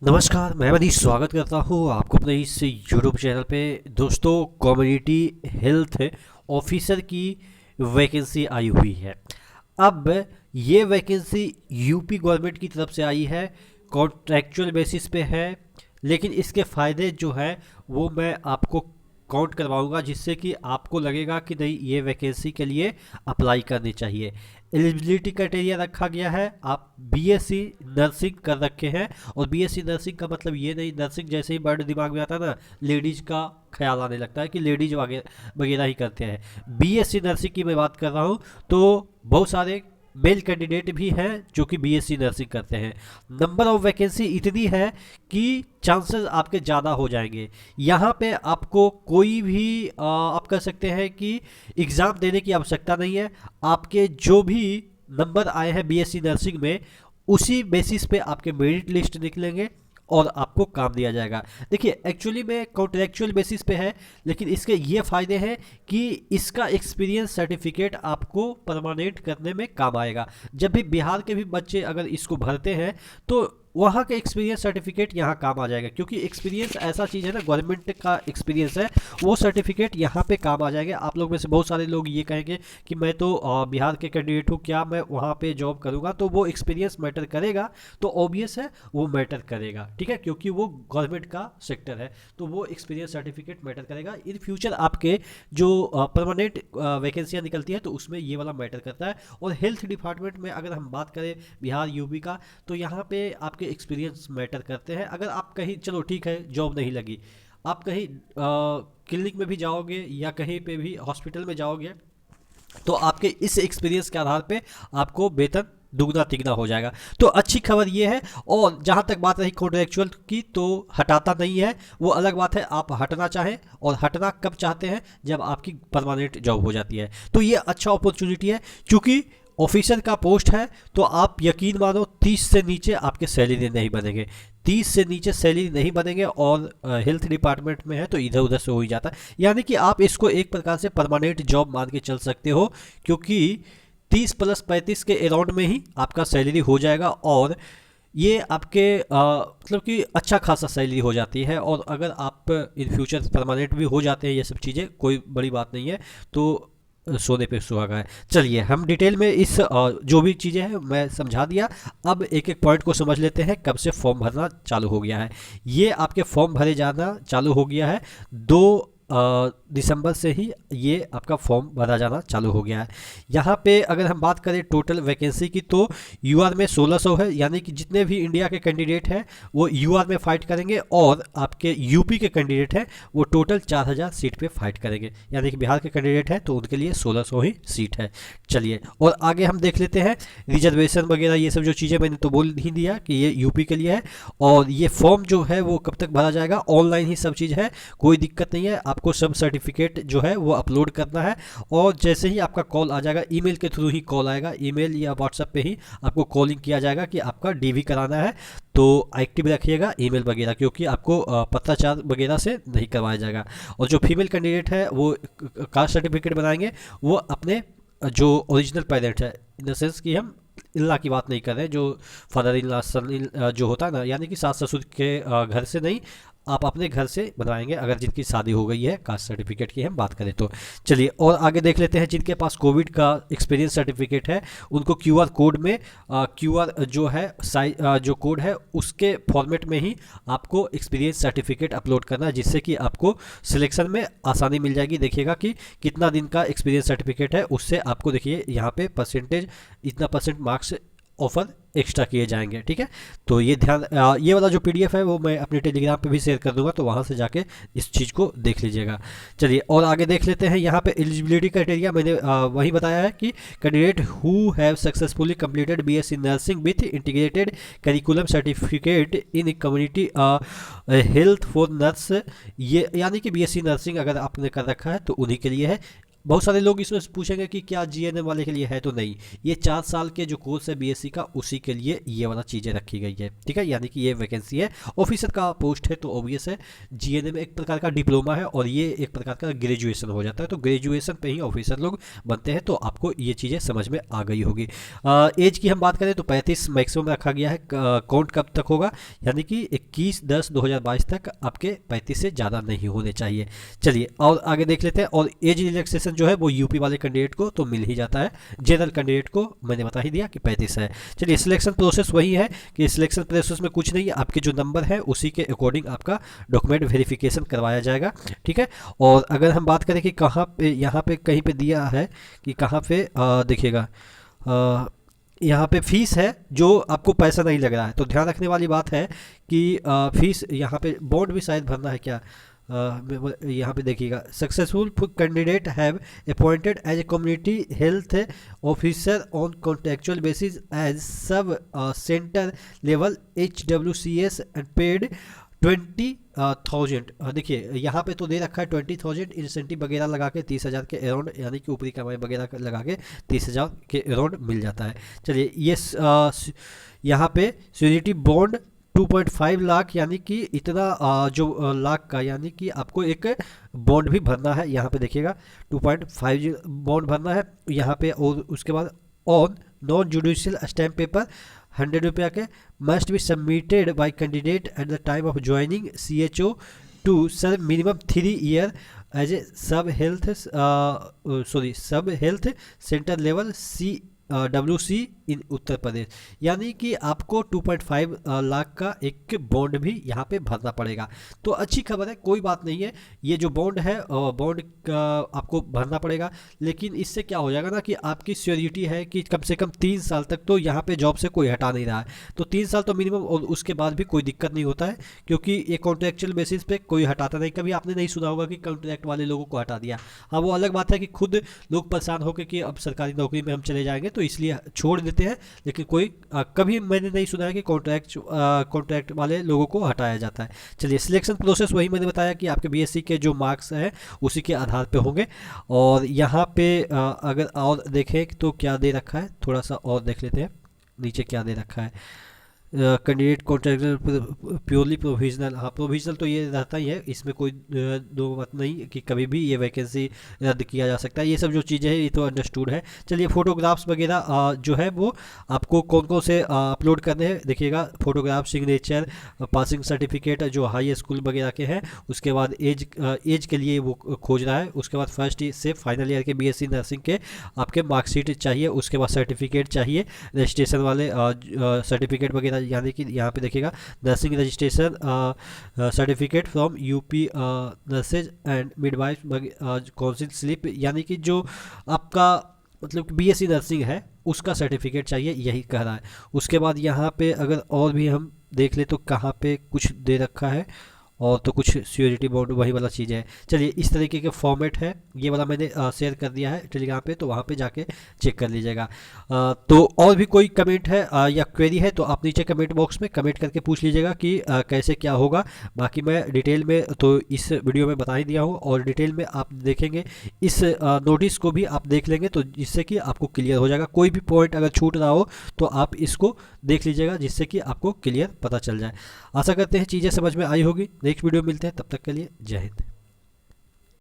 नमस्कार, मैं मनीष स्वागत करता हूँ आपको अपने इस यूट्यूब चैनल पे। दोस्तों, कम्युनिटी हेल्थ ऑफिसर की वैकेंसी आई हुई है। अब ये वैकेंसी यूपी गवर्नमेंट की तरफ से आई है, कॉन्ट्रैक्चुअल बेसिस पे है। लेकिन इसके फ़ायदे जो है वो मैं आपको काउंट करवाऊंगा, जिससे कि आपको लगेगा कि नहीं, ये वैकेंसी के लिए अप्लाई करनी चाहिए। एलिजिबिलिटी क्राइटेरिया रखा गया है, आप बीएससी नर्सिंग कर रखे हैं। और बीएससी नर्सिंग का मतलब ये नहीं, नर्सिंग जैसे ही वर्ड दिमाग में आता है ना, लेडीज़ का ख्याल आने लगता है कि लेडीज़ वगैरह ही करते हैं। बीएससी नर्सिंग की मैं बात कर रहा हूँ। तो बहुत सारे मेल कैंडिडेट भी हैं जो कि बीएससी नर्सिंग करते हैं। नंबर ऑफ वैकेंसी इतनी है कि चांसेस आपके ज़्यादा हो जाएंगे। यहाँ पे आपको कोई भी आप कह सकते हैं कि एग्ज़ाम देने की आवश्यकता नहीं है। आपके जो भी नंबर आए हैं बीएससी नर्सिंग में, उसी बेसिस पे आपके मेरिट लिस्ट निकलेंगे और आपको काम दिया जाएगा। देखिए, एक्चुअली में कॉन्ट्रेक्चुअल बेसिस पे है, लेकिन इसके ये फ़ायदे हैं कि इसका एक्सपीरियंस सर्टिफिकेट आपको परमानेंट करने में काम आएगा। जब भी बिहार के भी बच्चे अगर इसको भरते हैं तो वहाँ के एक्सपीरियंस सर्टिफिकेट यहाँ काम आ जाएगा, क्योंकि एक्सपीरियंस ऐसा चीज़ है ना, गवर्नमेंट का एक्सपीरियंस है, वो सर्टिफिकेट यहाँ पे काम आ जाएगा। आप लोग में से बहुत सारे लोग ये कहेंगे कि मैं तो बिहार के कैंडिडेट हूँ, क्या मैं वहाँ पे जॉब करूँगा? तो वो एक्सपीरियंस मैटर करेगा, तो ऑब्वियस है वो मैटर करेगा, ठीक है, क्योंकि वो गवर्नमेंट का सेक्टर है, तो वो एक्सपीरियंस सर्टिफिकेट मैटर करेगा। इन फ्यूचर आपके जो परमानेंट वैकेंसियाँ निकलती है तो उसमें ये वाला मैटर करता है। और हेल्थ डिपार्टमेंट में अगर हम बात करें बिहार यूपी का, तो यहाँ पे आपके एक्सपीरियंस मैटर करते हैं। अगर आप कहीं, चलो ठीक है, जॉब नहीं लगी, आप कहीं क्लिनिक में भी जाओगे या कहीं पे भी हॉस्पिटल में जाओगे, तो आपके इस एक्सपीरियंस के आधार पे आपको वेतन दुगना तिगना हो जाएगा। तो अच्छी खबर ये है। और जहाँ तक बात रही कॉन्ट्रेक्चुअल की, तो हटाता नहीं है, वो अलग बात है। आप हटना चाहें, और हटना कब चाहते हैं, जब आपकी परमानेंट जॉब हो जाती है। तो ये अच्छा अपॉर्चुनिटी है, क्योंकि ऑफिसर का पोस्ट है, तो आप यकीन मानो 30 से नीचे आपके सैलरी नहीं बनेंगे। 30 से नीचे सैलरी नहीं बनेंगे, और हेल्थ डिपार्टमेंट में है तो इधर उधर से हो ही जाता है। यानी कि आप इसको एक प्रकार से परमानेंट जॉब मान के चल सकते हो, क्योंकि 30 प्लस 35 के अराउंड में ही आपका सैलरी हो जाएगा। और ये आपके मतलब कि अच्छा खासा सैलरी हो जाती है। और अगर आप इन फ्यूचर परमानेंट भी हो जाते हैं, ये सब चीज़ें कोई बड़ी बात नहीं है। तो सोने पे सुहागा है। चलिए, हम डिटेल में इस जो भी चीज़ें हैं मैं समझा दिया। अब एक एक पॉइंट को समझ लेते हैं। कब से फॉर्म भरना चालू हो गया है? ये आपके फॉर्म भरे जाना चालू हो गया है 2 दिसंबर से ही ये आपका फॉर्म भरा जाना चालू हो गया है। यहाँ पे अगर हम बात करें टोटल वैकेंसी की, तो यूआर में 1600 है, यानी कि जितने भी इंडिया के कैंडिडेट हैं वो यूआर में फाइट करेंगे, और आपके यूपी के कैंडिडेट हैं वो टोटल 4000 सीट पे फाइट करेंगे। यानी कि बिहार के कैंडिडेट हैं तो उनके लिए 1600 ही सीट है। चलिए, और आगे हम देख लेते हैं रिजर्वेशन वगैरह, ये सब जो चीज़ें मैंने तो बोल ही दिया कि ये यूपी के लिए है। और ये फॉर्म जो है वो कब तक भरा जाएगा? ऑनलाइन ही सब चीज़ है, कोई दिक्कत नहीं है। आपको सब सर्टिफिकेट जो है वो अपलोड करना है, और जैसे ही आपका कॉल आ जाएगा, ईमेल के थ्रू ही कॉल आएगा, ईमेल या व्हाट्सएप पे ही आपको कॉलिंग किया जाएगा कि आपका डीवी कराना है। तो एक्टिव रखिएगा ईमेल वगैरह, क्योंकि आपको पत्राचार वगैरह से नहीं करवाया जाएगा। और जो फीमेल कैंडिडेट है वो कास्ट सर्टिफिकेट बनाएंगे, वो अपने जो ओरिजिनल पेरेंट है, इन द सेंस कि हम इल्ला की बात नहीं कर रहे हैं, जो फादर इन लॉ सन जो होता है ना, यानी कि सास ससुर के घर से नहीं, आप अपने घर से बनवाएंगे, अगर जिनकी शादी हो गई है, कास्ट सर्टिफिकेट की हम बात करें तो। चलिए, और आगे देख लेते हैं। जिनके पास कोविड का एक्सपीरियंस सर्टिफिकेट है, उनको क्यूआर कोड में क्यूआर जो है जो कोड है उसके फॉर्मेट में ही आपको एक्सपीरियंस सर्टिफिकेट अपलोड करना है, जिससे कि आपको सिलेक्शन में आसानी मिल जाएगी। देखिएगा कि कितना दिन का एक्सपीरियंस सर्टिफिकेट है, उससे आपको देखिए यहाँ पे परसेंटेज, इतना परसेंट मार्क्स ऑफर एक्स्ट्रा किए जाएंगे, ठीक है। तो ये ध्यान, ये वाला जो पीडीएफ है वो मैं अपने टेलीग्राम पे भी शेयर कर दूंगा, तो वहाँ से जाके इस चीज़ को देख लीजिएगा। चलिए, और आगे देख लेते हैं। यहाँ पे एलिजिबिलिटी क्राइटेरिया मैंने वही बताया है कि candidate who have successfully completed BSc nursing with integrated curriculum certificate in community health for nurse, ये यानी कि बीएससी नर्सिंग अगर आपने कर रखा है तो उन्हीं के लिए है। बहुत सारे लोग इसमें पूछेंगे कि क्या जीएनएम वाले के लिए है, तो नहीं, ये 4 साल के जो कोर्स है बीएससी का उसी के लिए ये वाला चीज़ें रखी गई है, ठीक है। यानी कि ये वैकेंसी है, ऑफिसर का पोस्ट है, तो ऑब्वियस है जीएनएम एक प्रकार का डिप्लोमा है और ये एक प्रकार का ग्रेजुएशन हो जाता है, तो ग्रेजुएशन पे ही ऑफिसर लोग बनते हैं। तो आपको ये चीज़ें समझ में आ गई होगी। एज की हम बात करें तो 35 मैक्सिमम रखा गया है। काउंट कब तक होगा, यानी कि 21/10/2022 तक आपके 35 से ज़्यादा नहीं होने चाहिए। चलिए और आगे देख लेते हैं। और एज रिलैक्सेशन जो है वो यूपी वाले कैंडिडेट को तो मिल ही जाता है, जनरल कैंडिडेट को मैंने बता ही दिया कि 35 है। चलिए सिलेक्शन प्रोसेस वही है कि सिलेक्शन प्रोसेस में कुछ नहीं है, आपके जो नंबर है उसी के अकॉर्डिंग आपका डॉक्यूमेंट वेरिफिकेशन करवाया जाएगा, ठीक है। और अगर हम बात करें कि कहाँ पे, यहाँ पे कहीं पे दिया है कि कहाँ पे देखिएगा, यहाँ पे फीस है जो आपको पैसा नहीं लग रहा है, तो ध्यान रखने वाली बात है कि फीस यहाँ पे बॉन्ड भी शायद भरना है क्या, यहाँ पे देखिएगा, successful candidate have appointed as a community health officer on contractual basis as sub centre level HWCS and paid 20,000। देखिए यहाँ पे तो दे रखा है 20,000 इंसेंटिव वगैरह लगा के 30,000 के अराउंड, यानी कि ऊपरी कमाई वगैरह लगा के 30,000 के अराउंड मिल जाता है। चलिए ये यहाँ पे श्योरिटी बॉन्ड 2.5 लाख, यानी कि इतना जो लाख का, यानी कि आपको एक बॉन्ड भी भरना है। यहाँ पे देखिएगा 2.5 बॉन्ड भरना है यहाँ पे। और उसके बाद on non judicial stamp paper 100 रुपया के must be submitted by candidate at the time of joining CHO to serve minimum 3 year as a sub health centre level WC in Uttar Pradesh. यानी कि आपको 2.5 लाख का एक बॉन्ड भी यहाँ पे भरना पड़ेगा। तो अच्छी खबर है, कोई बात नहीं है, ये जो बॉन्ड है बॉन्ड आपको भरना पड़ेगा। लेकिन इससे क्या हो जाएगा ना कि आपकी श्योरिटी है कि कम से कम 3 साल तक तो यहाँ पे जॉब से कोई हटा नहीं रहा है, तो 3 साल तो मिनिमम, और उसके बाद भी कोई दिक्कत नहीं होता है, क्योंकि ये कॉन्ट्रेक्चुअल बेसिस पे कोई हटाता नहीं। कभी आपने नहीं सुना होगा कि कॉन्ट्रैक्ट वाले लोगों को हटा दिया। हाँ, वो अलग बात है कि खुद लोग परेशान होकर कि अब सरकारी नौकरी में हम चले जाएंगे तो इसलिए छोड़ देते हैं, लेकिन कोई कभी मैंने नहीं सुना है कि कॉन्ट्रैक्ट वाले लोगों को हटाया जाता है। चलिए सिलेक्शन प्रोसेस वही मैंने बताया कि आपके बीएससी के जो मार्क्स हैं उसी के आधार पे होंगे। और यहाँ पे अगर और देखें तो क्या दे रखा है, थोड़ा सा और देख लेते हैं नीचे क्या दे रखा है। कैंडिडेट कॉन्ट्रैक्टर प्योरली प्रोविजनल, हाँ प्रोविजनल तो ये रहता ही है, इसमें कोई दो बात नहीं कि कभी भी ये वैकेंसी रद्द किया जा सकता है। ये सब जो चीज़ें हैं ये तो अंडरस्टूड है। चलिए फोटोग्राफ्स वगैरह जो है वो आपको कौन कौन से अपलोड करने हैं देखिएगा, फोटोग्राफ, सिग्नेचर, पासिंग सर्टिफिकेट जो हाई स्कूल वगैरह के हैं, उसके बाद एज के लिए वो खोज रहा है, उसके बाद फर्स्ट से फाइनल ईयर के बीएससी नर्सिंग के आपके मार्कशीट चाहिए, उसके बाद सर्टिफिकेट चाहिए, रजिस्ट्रेशन वाले सर्टिफिकेट वगैरह, यानी कि यहाँ पे देखिएगा nursing registration certificate from UP nurses and midwife council slip, यानी कि जो आपका मतलब बीएससी नर्सिंग है उसका सर्टिफिकेट चाहिए, यही कह रहा है। उसके बाद यहाँ पे अगर और भी हम देख ले तो कहाँ पे कुछ दे रखा है, और तो कुछ सिक्योरिटी बॉन्ड वही वाला चीज़ है। चलिए इस तरीके के फॉर्मेट है, ये वाला मैंने शेयर कर दिया है टेलीग्राम पे, तो वहाँ पे जाके चेक कर लीजिएगा। तो और भी कोई कमेंट है या क्वेरी है तो आप नीचे कमेंट बॉक्स में कमेंट करके पूछ लीजिएगा कि कैसे क्या होगा। बाकी मैं डिटेल में तो इस वीडियो में बता ही दिया हूँ, और डिटेल में आप देखेंगे इस नोटिस को भी आप देख लेंगे, तो जिससे कि आपको क्लियर हो जाएगा। कोई भी पॉइंट अगर छूट रहा हो तो आप इसको देख लीजिएगा, जिससे कि आपको क्लियर पता चल जाए। आशा करते हैं चीज़ें समझ में आई होगी। नेक्स्ट वीडियो मिलते हैं, तब तक के लिए जय हिंद।